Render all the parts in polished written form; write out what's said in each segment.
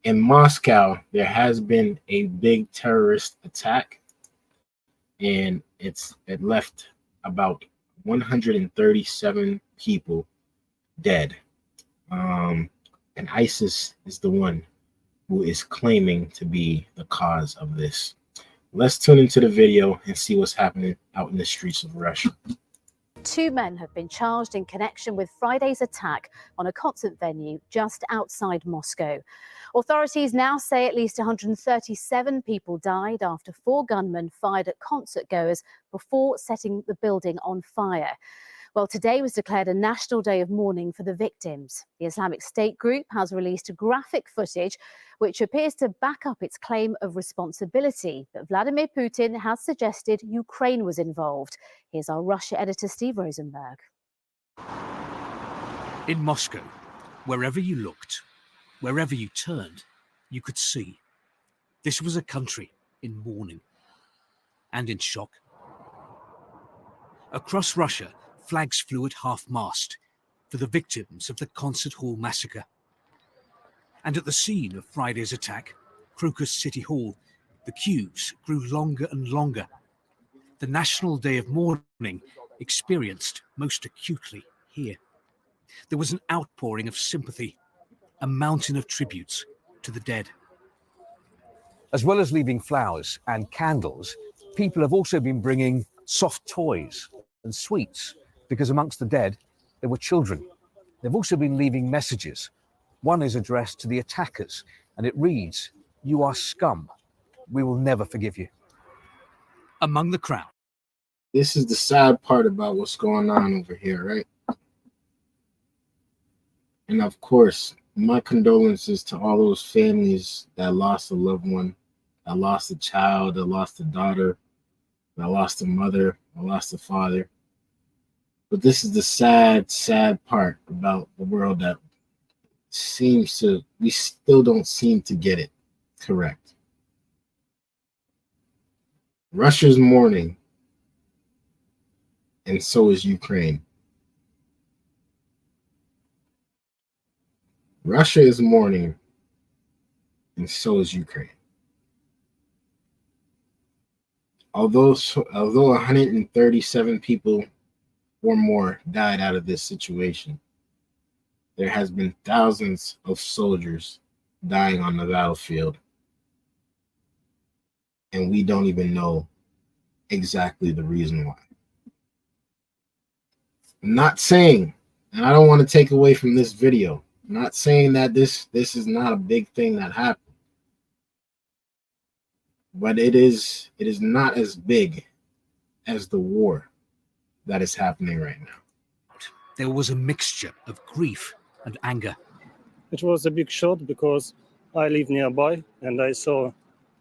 In Moscow, there has been a big terrorist attack, and it left about 137 people dead. And ISIS is the one who is claiming to be the cause of this. Let's tune into the video and see what's happening out in the streets of Russia. 2 men have been charged in connection with Friday's attack on a concert venue just outside Moscow. Authorities now say at least 137 people died after 4 gunmen fired at concert goers before setting the building on fire. Well, today was declared a national day of mourning for the victims. The Islamic State group has released graphic footage which appears to back up its claim of responsibility. But Vladimir Putin has suggested Ukraine was involved. Here's our Russia editor, Steve Rosenberg. In Moscow, wherever you looked, wherever you turned, you could see this was a country in mourning and in shock. Across Russia, flags flew at half-mast for the victims of the concert hall massacre. And at the scene of Friday's attack, Crocus City Hall, the queues grew longer and longer. The National Day of Mourning experienced most acutely here. There was an outpouring of sympathy, a mountain of tributes to the dead. As well as leaving flowers and candles, people have also been bringing soft toys and sweets, because amongst the dead, there were children. They've also been leaving messages. One is addressed to the attackers, and it reads, "You are scum. We will never forgive you." Among the crowd. This is the sad part about what's going on over here, right? And of course, my condolences to all those families that lost a loved one, that lost a child, that lost a daughter, that lost a mother, that lost a father. But this is the sad, sad part about the world, that we still don't seem to get it correct. Russia's mourning, and so is Ukraine. Russia is mourning, and so is Ukraine. Although 137 people or more died out of this situation, there has been thousands of soldiers dying on the battlefield, and we don't even know exactly the reason why. I'm not saying, and I don't want to take away from this video, I'm not saying that this is not a big thing that happened, but it is not as big as the war that is happening right now. There was a mixture of grief and anger. It was a big shock because I live nearby and I saw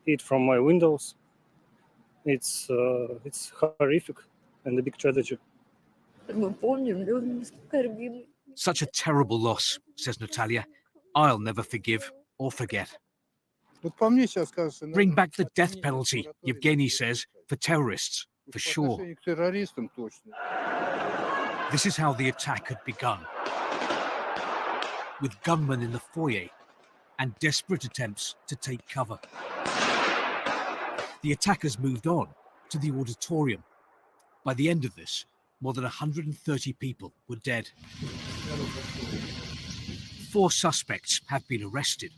it from my windows. It's horrific and a big tragedy. Such a terrible loss, says Natalia. I'll never forgive or forget. Bring back the death penalty, Yevgeny says, for terrorists, for sure. This is how the attack had begun, with gunmen in the foyer and desperate attempts to take cover. The attackers moved on to the auditorium. By the end of this, more than 130 people were dead. 4 suspects have been arrested.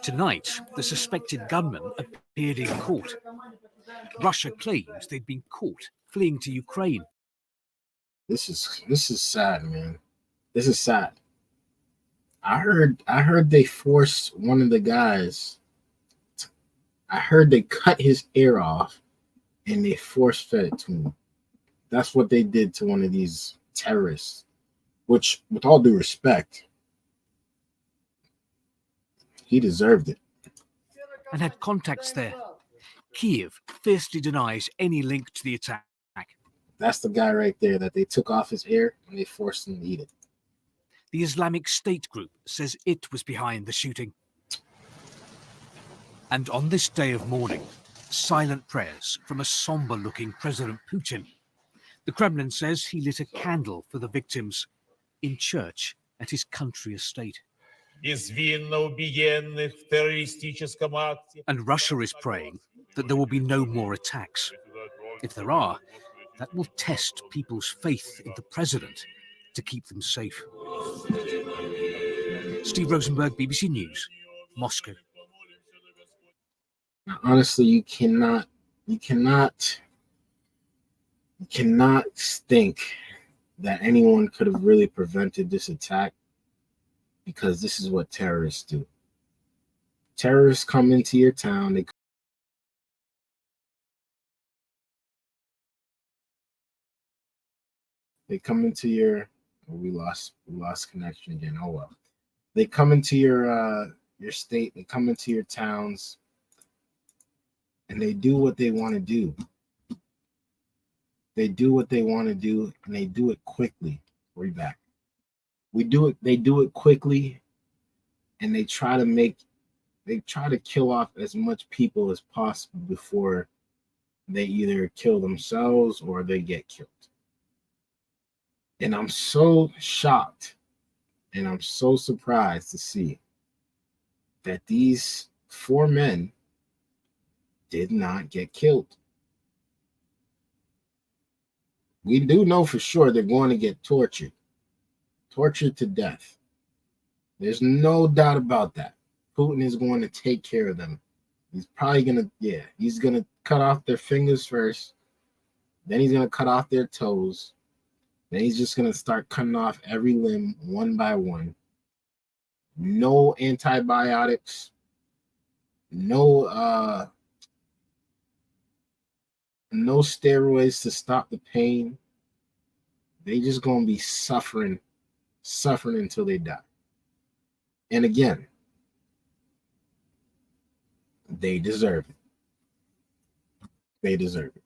Tonight, the suspected gunmen appeared in court. Russia claims they'd been caught fleeing to Ukraine. This is sad, man. This is sad. I heard they forced one of the guys. I heard they cut his ear off and they force fed it to him. That's what they did to one of these terrorists, which, with all due respect, he deserved it. And had contacts there. Kiev fiercely denies any link to the attack. That's the guy right there that they took off his ear and they forced him to eat it. The Islamic State group says it was behind the shooting. And on this day of mourning, silent prayers from a somber-looking President Putin. The Kremlin says he lit a candle for the victims in church at his country estate. And Russia is praying that there will be no more attacks. If there are, that will test people's faith in the president to keep them safe. Steve Rosenberg, BBC News, Moscow. Honestly, you cannot think that anyone could have really prevented this attack, because this is what terrorists do. Terrorists come into your town. They come into your. We lost connection again. Oh well. They come into your state. They come into your towns, and they do what they want to do. They do what they want to do, and they do it quickly. We're back. They do it quickly, and they try to kill off as much people as possible before they either kill themselves or they get killed. And I'm so shocked and I'm so surprised to see that these 4 men did not get killed. We do know for sure they're going to get tortured to death. There's no doubt about that. Putin is going to take care of them. He's probably he's going to cut off their fingers first. Then he's going to cut off their toes. Then he's just going to start cutting off every limb one by one. No antibiotics. No steroids to stop the pain. They just going to be suffering until they die. And again, they deserve it. They deserve it.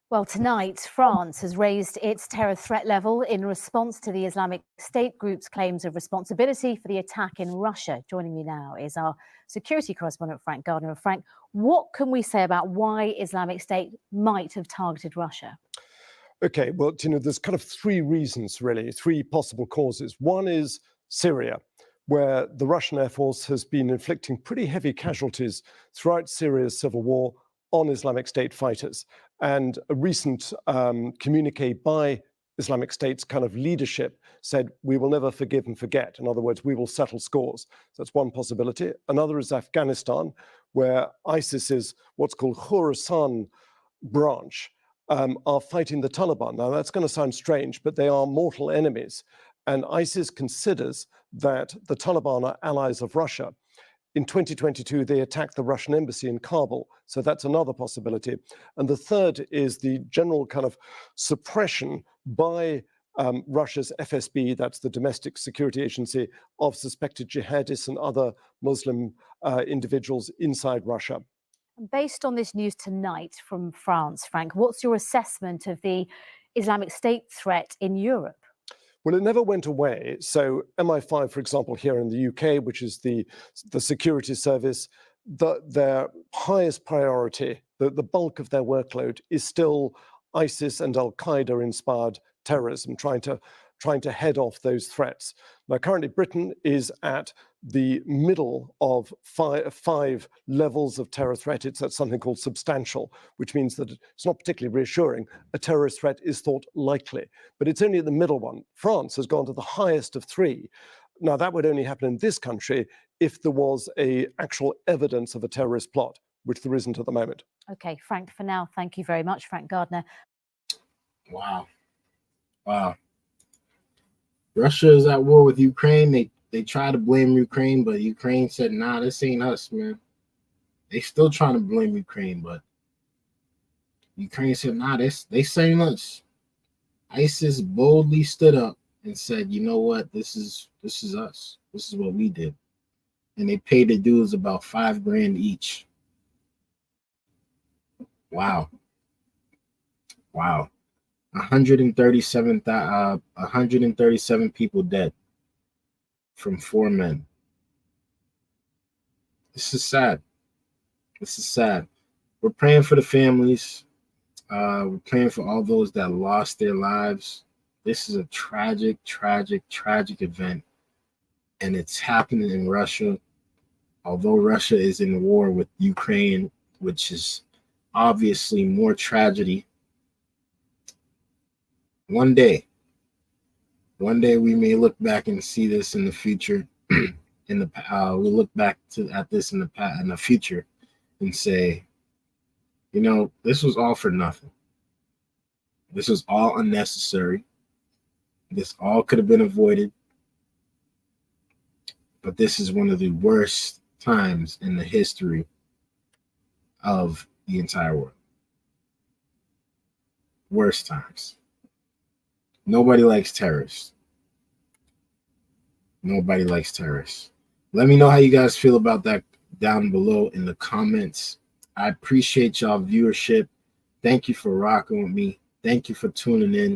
Well, tonight, France has raised its terror threat level in response to the Islamic State group's claims of responsibility for the attack in Russia. Joining me now is our security correspondent, Frank Gardner. Frank, what can we say about why Islamic State might have targeted Russia? Okay, well, there's kind of 3 reasons, really, 3 possible causes. One is Syria, where the Russian Air Force has been inflicting pretty heavy casualties throughout Syria's civil war on Islamic State fighters. And a recent communique by Islamic State's kind of leadership said, we will never forgive and forget. In other words, we will settle scores. So that's one possibility. Another is Afghanistan, where ISIS's what's called Khorasan branch are fighting the Taliban. Now, that's going to sound strange, but they are mortal enemies. And ISIS considers that the Taliban are allies of Russia. In 2022, they attacked the Russian embassy in Kabul. So that's another possibility. And the third is the general kind of suppression by Russia's FSB, that's the Domestic Security Agency, of suspected jihadists and other Muslim individuals inside Russia. Based on this news tonight from France, Frank, what's your assessment of the Islamic State threat in Europe? Well, it never went away. So MI5, for example, here in the UK, which is the security service, their highest priority, the bulk of their workload is still ISIS and Al-Qaeda inspired terrorism, trying to head off those threats. Now, currently, Britain is at the middle of five levels of terror threat. It's at something called substantial, which means that it's not particularly reassuring. A terrorist threat is thought likely, but it's only the middle one. France has gone to the highest of 3. Now, that would only happen in this country if there was actual evidence of a terrorist plot, which there isn't at the moment. Okay, Frank, for now, thank you very much, Frank Gardner. Wow. Russia is at war with Ukraine. They try to blame Ukraine, but Ukraine said, nah, this ain't us, man. They still trying to blame Ukraine, but Ukraine said, nah, this ain't us. ISIS boldly stood up and said, you know what, this is us. This is what we did. And they paid the dues about $5,000 each. Wow. 137 people dead from 4 men. This is sad. We're praying for the families. We're praying for all those that lost their lives. This is a tragic event. and it's happening in Russia. Although Russia is in war with Ukraine, which is obviously more tragedy, one day we may look back and see this in the future. We'll look back at this in the future and say, you know, this was all for nothing. This was all unnecessary. This all could have been avoided. But this is one of the worst times in the history of the entire world. Worst times. Nobody likes terrorists. Nobody likes terrorists. Let me know how you guys feel about that down below in the comments. I appreciate y'all viewership. Thank you for rocking with me. Thank you for tuning in.